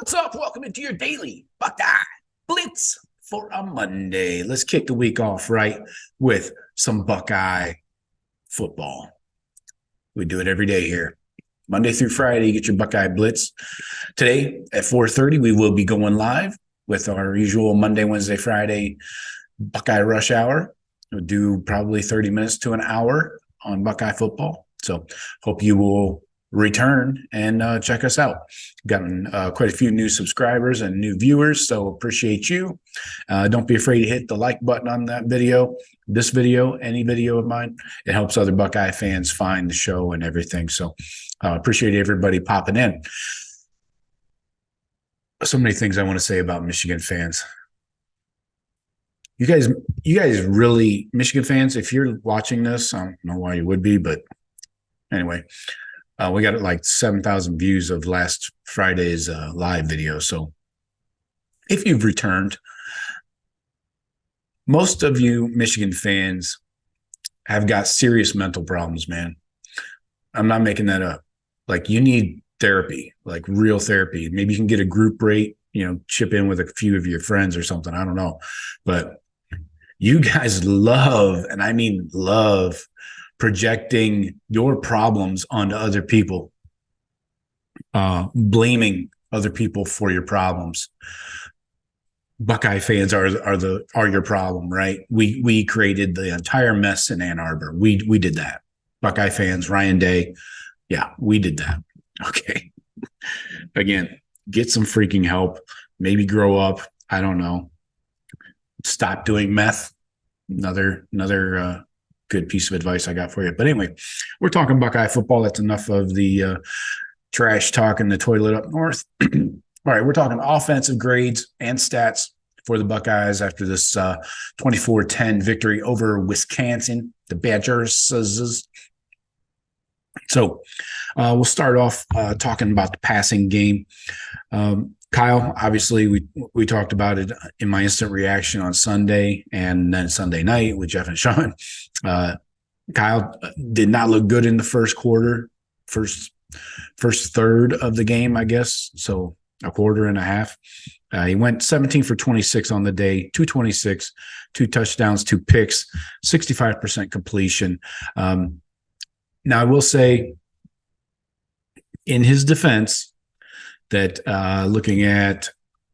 What's up? Welcome into your daily Buckeye Blitz for a Monday. Let's kick the week off right with some Buckeye football. We do it every day here. Monday through Friday, you get your Buckeye Blitz. Today at 4:30, we will be going live with our usual Monday, Wednesday, Friday Buckeye Rush Hour. We'll do probably 30 minutes to an hour on Buckeye football. So hope you will return and check us out. Gotten quite a few new subscribers and new viewers, so appreciate you. Don't be afraid to hit the like button on that video, this video, any video of mine. It helps other Buckeye fans find the show and everything. So appreciate everybody popping in. So many things I want to say about Michigan fans. You guys really, Michigan fans, if you're watching this, I don't know why you would be, but anyway, we got like 7,000 views of last Friday's live video. So if you've returned, most of you Michigan fans have got serious mental problems, man. I'm not making that up. Like, you need therapy, like real therapy. Maybe you can get a group rate, chip in with a few of your friends or something. I don't know. But you guys love, and I mean love, projecting your problems onto other people, blaming other people for your problems. Buckeye fans are your problem, right? We created the entire mess in Ann Arbor. We did that. Buckeye fans, Ryan Day, yeah, we did that. Okay. Again, get some freaking help. Maybe grow up. I don't know. Stop doing meth. Another good piece of advice I got for you. But anyway, we're talking Buckeye football. That's enough of the trash talk in the toilet up north. All right, we're talking offensive grades and stats for the Buckeyes after this 24-10 victory over Wisconsin, the Badgers. So we'll start off talking about the passing game. Kyle, obviously, we talked about it in my instant reaction on Sunday and then Sunday night with Jeff and Sean. Kyle did not look good in the first quarter, first third of the game, I guess. So a quarter and a half. He went 17 for 26 on the day, 226, 2 touchdowns, 2 picks, 65% completion. Now, I will say, in his defense, that looking at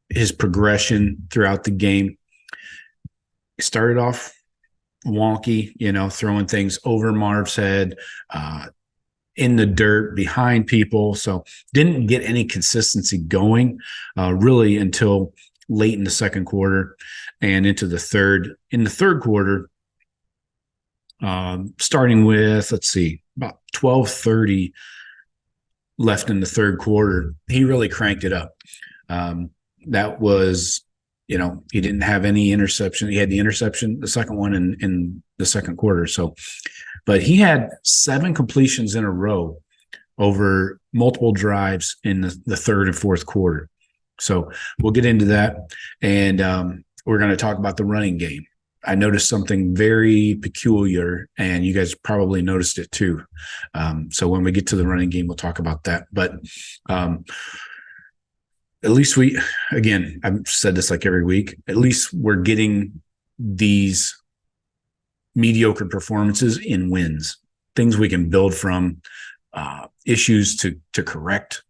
his progression throughout the game, he started off wonky, throwing things over Marv's head, in the dirt, behind people. So didn't get any consistency going really until late in the second quarter and into the third. In the third quarter, starting with, about 12:30 left in the third quarter, he really cranked it up. That was, he didn't have any interception. He had the interception, the second one in the second quarter. So, but he had 7 completions in a row over multiple drives in the third and fourth quarter. So we'll get into that. And we're going to talk about the running game. I noticed something very peculiar, and you guys probably noticed it too. So when we get to the running game, we'll talk about that. But at least I've said this like every week, at least we're getting these mediocre performances in wins, things we can build from, issues to correct,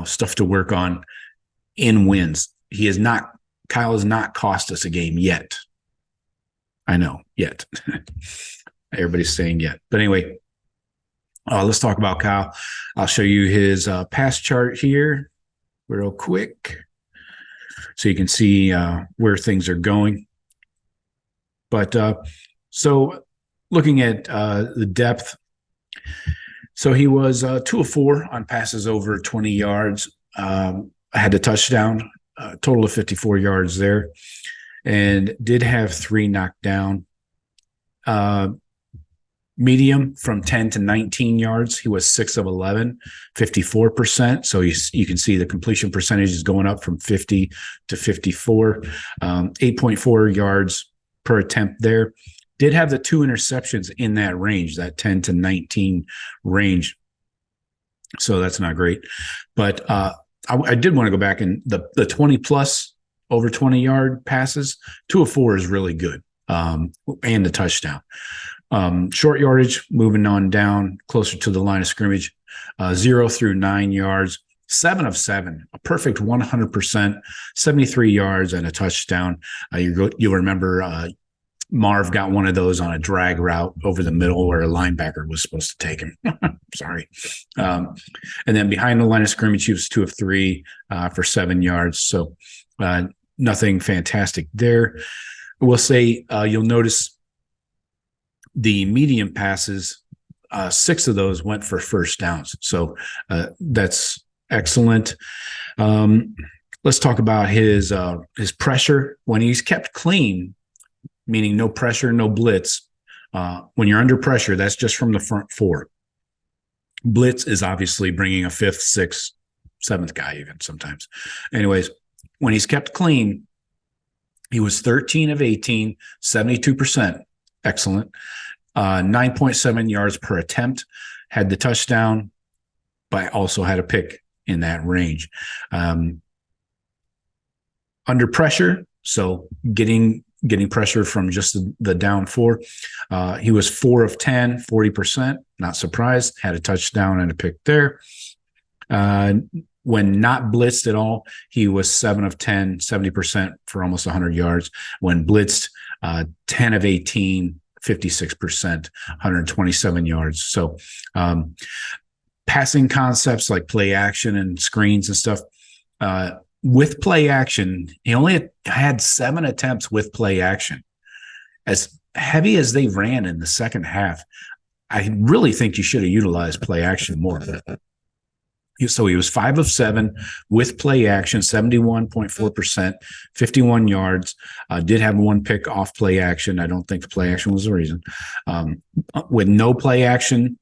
stuff to work on in wins. Kyle has not cost us a game yet. I know, yet. Everybody's saying yet. But anyway, let's talk about Kyle. I'll show you his pass chart here real quick so you can see where things are going. But so looking at the depth, so he was 2 of 4 on passes over 20 yards. Had a touchdown, total of 54 yards there. And did have 3 knocked down. Medium from 10 to 19 yards, he was 6 of 11, 54%. So you can see the completion percentage is going up from 50 to 54. 8.4 yards per attempt there. Did have the 2 interceptions in that range, that 10 to 19 range. So that's not great. But I did want to go back and the 20 plus over 20-yard passes. 2 of 4 is really good, and the touchdown. Short yardage, moving on down closer to the line of scrimmage, 0 through 9 yards, 7 of 7, a perfect 100%, 73 yards and a touchdown. You'll remember Marv got one of those on a drag route over the middle where a linebacker was supposed to take him. Sorry. And then behind the line of scrimmage, he was 2 of 3 for 7 yards. So nothing fantastic there. We'll say you'll notice the medium passes, 6 of those went for first downs. So that's excellent. Let's talk about his pressure. When he's kept clean, meaning no pressure, no blitz. When you're under pressure, that's just from the front 4. Blitz is obviously bringing a 5th, 6th, 7th guy even sometimes. Anyways, when he's kept clean, he was 13 of 18, 72%. Excellent. 9.7 yards per attempt, had the touchdown, but also had a pick in that range. Under pressure, so getting pressure from just the down 4. He was 4 of 10, 40%. Not surprised. Had a touchdown and a pick there. When not blitzed at all, he was 7 of 10, 70% for almost 100 yards. When blitzed, 10 of 18, 56%, 127 yards. So passing concepts like play action and screens and stuff, with play action, he only had 7 attempts with play action. As heavy as they ran in the second half, I really think you should have utilized play action more. So he was 5 of 7 with play action, 71.4%, 51 yards. Did have 1 pick off play action. I don't think the play action was the reason. With no play action,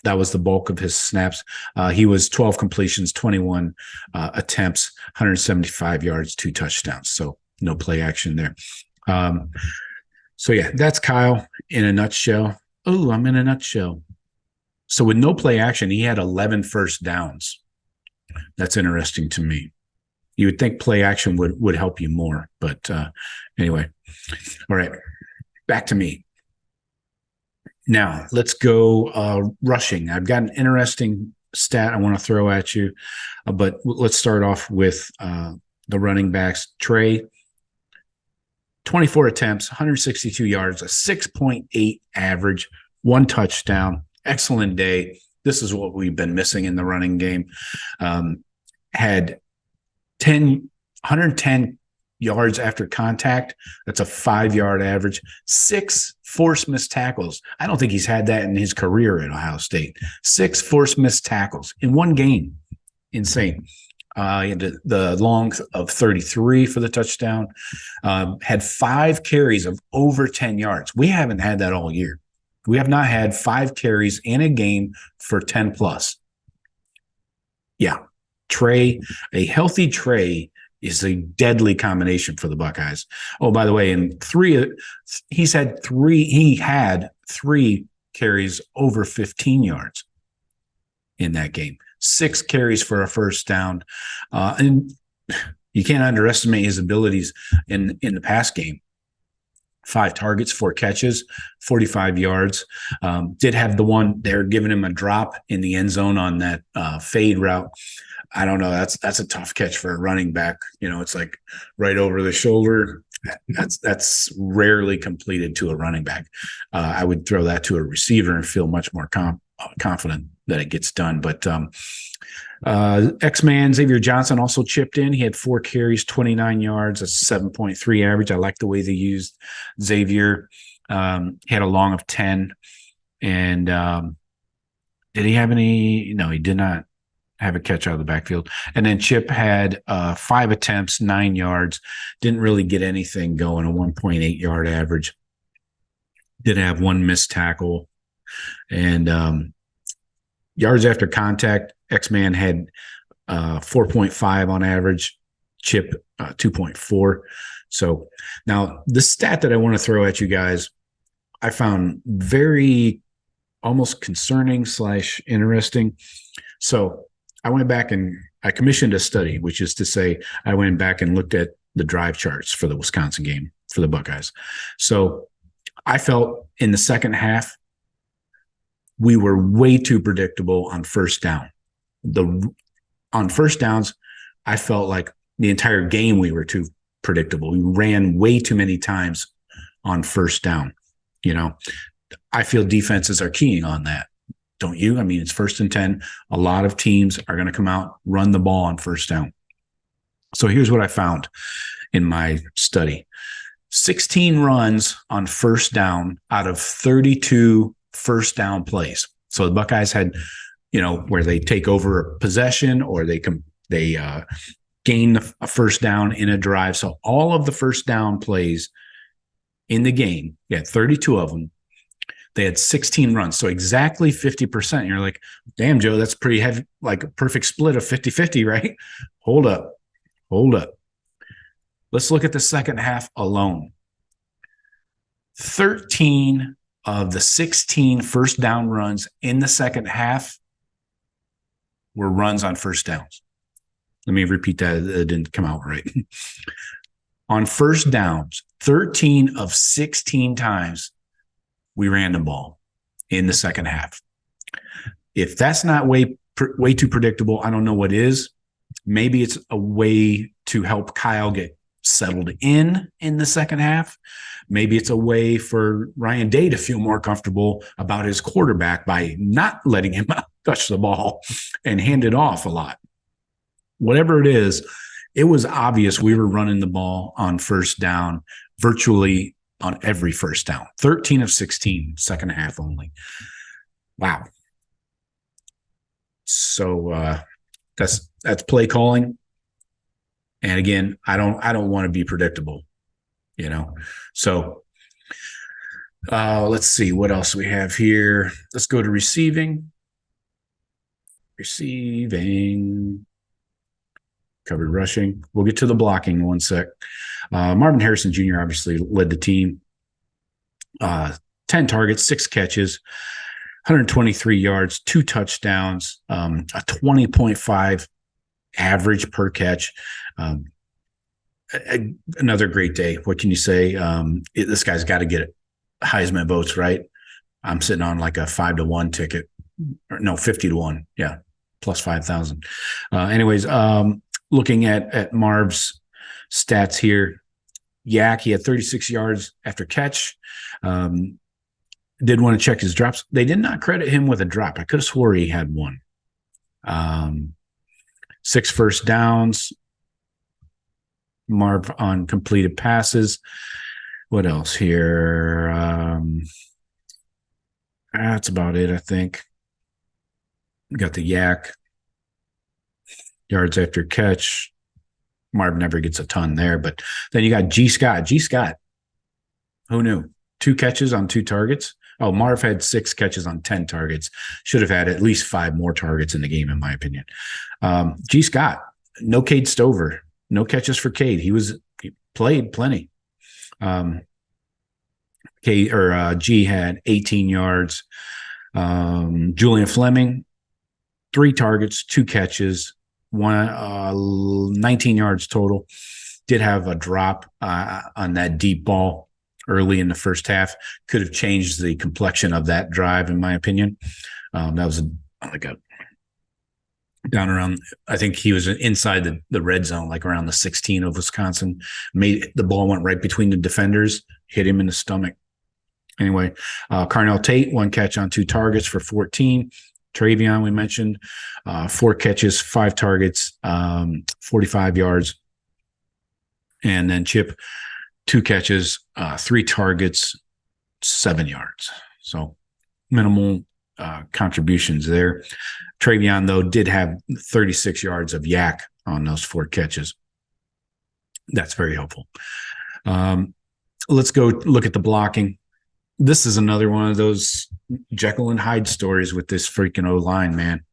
that was the bulk of his snaps. He was 12 completions, 21 attempts, 175 yards, 2 touchdowns. So no play action there. So yeah, that's Kyle in a nutshell. Oh, I'm in a nutshell. So with no play action, he had 11 first downs. That's interesting to me. You would think play action would help you more. But anyway, all right, back to me. Now, let's go rushing. I've got an interesting stat I want to throw at you, but let's start off with the running backs. Trey, 24 attempts, 162 yards, a 6.8 average, 1 touchdown. Excellent day. This is what we've been missing in the running game. Had 110 yards after contact. That's a 5-yard average. 6 forced missed tackles. I don't think he's had that in his career at Ohio State. 6 forced missed tackles in one game. Insane. He had the long of 33 for the touchdown. Had 5 carries of over 10 yards. We haven't had that all year. We have not had 5 carries in a game for 10 plus. Yeah. Trey, a healthy Trey is a deadly combination for the Buckeyes. Oh, by the way, he had 3 carries over 15 yards in that game. 6 carries for a first down. And you can't underestimate his abilities in the pass game. 5 targets, 4 catches, 45 yards. Did have the one they're giving him a drop in the end zone on that fade route. I don't know. That's a tough catch for a running back. You know, it's like right over the shoulder. That's rarely completed to a running back. I would throw that to a receiver and feel much more confident that it gets done. But X-Man Xavier Johnson also chipped in. He had 4 carries, 29 yards, a 7.3 average. I like the way they used Xavier. He had a long of 10. And did he have any? No, he did not have a catch out of the backfield. And then Chip had 5 attempts, 9 yards. Didn't really get anything going, a 1.8 yard average. Did have 1 missed tackle. And yards after contact, X-Man had 4.5 on average, Chip 2.4. So now the stat that I want to throw at you guys, I found very almost concerning / interesting. So I went back and I commissioned a study, which is to say I went back and looked at the drive charts for the Wisconsin game for the Buckeyes. So I felt in the second half, we were way too predictable on first down. On first downs, I felt like the entire game we were too predictable. We ran way too many times on first down. You know, I feel defenses are keying on that. Don't you? I mean, it's 1st and 10. A lot of teams are going to come out, run the ball on first down. So here's what I found in my study. 16 runs on first down out of 32 first down plays. So the Buckeyes had, where they take over a possession or they gain a first down in a drive. So all of the first down plays in the game, you had 32 of them. They had 16 runs, so exactly 50%. You're like, damn, Joe, that's pretty heavy, like a perfect split of 50-50, right? Hold up. Let's look at the second half alone. 13 of the 16 first down runs in the second half were runs on first downs. Let me repeat that. It didn't come out right. On first downs, 13 of 16 times we ran the ball in the second half. If that's not way too predictable, I don't know what is. Maybe it's a way to help Kyle get settled in the second half. Maybe it's a way for Ryan Day to feel more comfortable about his quarterback by not letting him touch the ball and hand it off a lot. Whatever it is, it was obvious we were running the ball on first down virtually on every first down. 13 of 16, second half only. Wow. So that's play calling. And again, I don't want to be predictable, So let's see what else we have here. Let's go to receiving. Covered rushing. We'll get to the blocking in one sec. Marvin Harrison Jr. obviously led the team. 10 targets, 6 catches, 123 yards, 2 touchdowns, a 20.5 average per catch. Another great day. What can you say? This guy's got to get Heisman votes, right? I'm sitting on like a 5-1 ticket. No, 50-1. Yeah, plus 5,000. Anyways, looking at Marv's stats here, Yak, he had 36 yards after catch. Did want to check his drops. They did not credit him with a drop. I could have swore he had one. 6 first downs. Marv on completed passes. What else here? That's about it, I think. Got the Yak. Yards after catch. Marv never gets a ton there, but then you got G. Scott. G. Scott, who knew? 2 catches on 2 targets. Oh, Marv had 6 catches on 10 targets. Should have had at least 5 more targets in the game, in my opinion. G. Scott, no Cade Stover, no catches for Cade. He played plenty. G had 18 yards. Julian Fleming, 3 targets, 2 catches. 19 yards total. Did have a drop on that deep ball early in the first half. Could have changed the complexion of that drive, in my opinion. That was down around, I think he was inside the red zone, like around the 16 of Wisconsin. The ball went right between the defenders, hit him in the stomach. Anyway, Carnell Tate, 1 catch on 2 targets for 14. TreVeyon, we mentioned, 4 catches, 5 targets, 45 yards. And then Chip, 2 catches, 3 targets, 7 yards. So minimal contributions there. TreVeyon, though, did have 36 yards of yak on those 4 catches. That's very helpful. Let's go look at the blocking. This is another one of those Jekyll and Hyde stories with this freaking O-line, man.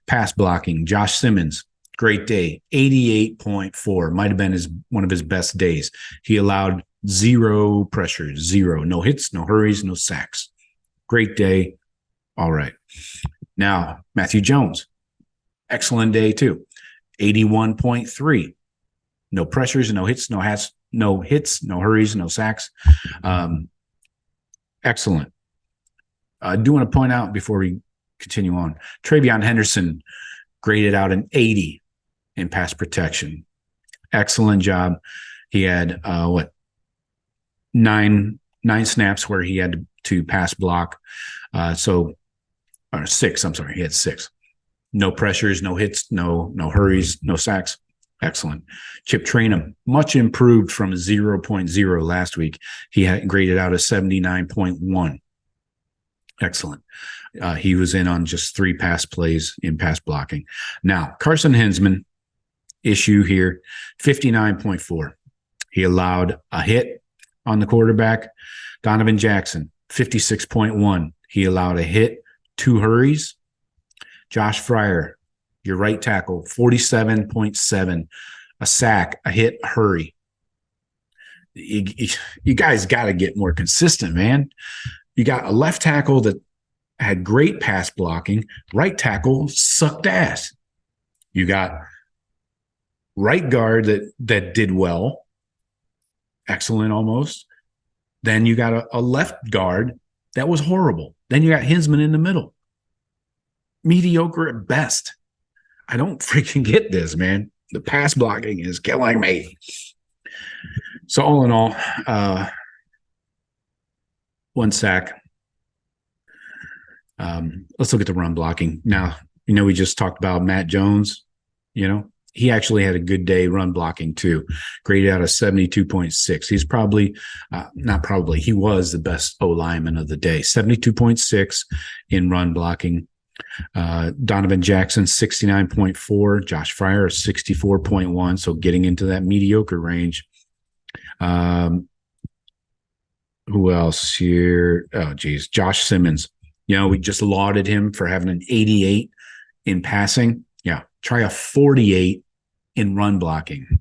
Pass blocking. Josh Simmons, great day. 88.4. Might have been one of his best days. He allowed 0 pressures, 0. No hits, no hurries, no sacks. Great day. All right. Now, Matthew Jones. excellent day too. 81.3. No pressures, no hits, no hurries, no sacks. Excellent. I do want to point out before we continue on, TreVeyon Henderson graded out an 80 in pass protection. Excellent job. He had nine snaps where he had to pass block. Or 6. I'm sorry, he had 6. No pressures, no hits, no hurries, no sacks. Excellent. Chip Trainum, much improved from 0.0 last week. He had graded out a 79.1. Excellent. He was in on just 3 pass plays in pass blocking. Now, Carson Hinsman, issue here, 59.4. He allowed a hit on the quarterback. Donovan Jackson, 56.1. He allowed a hit, 2 hurries. Josh Fryer, your right tackle, 47.7. A sack, a hit, a hurry. You guys got to get more consistent, man. You got a left tackle that had great pass blocking. Right tackle sucked ass. You got right guard that did well. Excellent almost. Then you got a left guard that was horrible. Then you got Hinsman in the middle. Mediocre at best. I don't freaking get this, man. The pass blocking is killing me. So all in all, 1 sack. Let's look at the run blocking. Now, we just talked about Matt Jones. He actually had a good day run blocking too. Graded out a 72.6. He's he was the best O lineman of the day. 72.6 in run blocking. Donovan Jackson, 69.4. Josh Fryer, 64.1. So getting into that mediocre range. Who else here? Oh, geez. Josh Simmons. We just lauded him for having an 88 in passing. Yeah. Try a 48 in run blocking.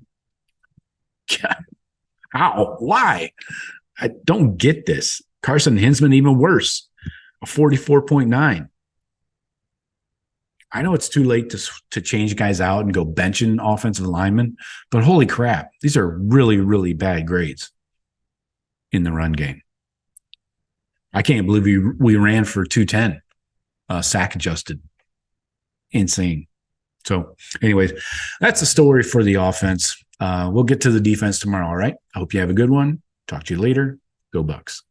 How? Why? I don't get this. Carson Hinsman, even worse, a 44.9. I know it's too late to change guys out and go benching offensive linemen, but holy crap, these are really, really bad grades in the run game. I can't believe we ran for 210, sack adjusted. Insane. So anyways, that's the story for the offense. We'll get to the defense tomorrow, all right? I hope you have a good one. Talk to you later. Go Bucks.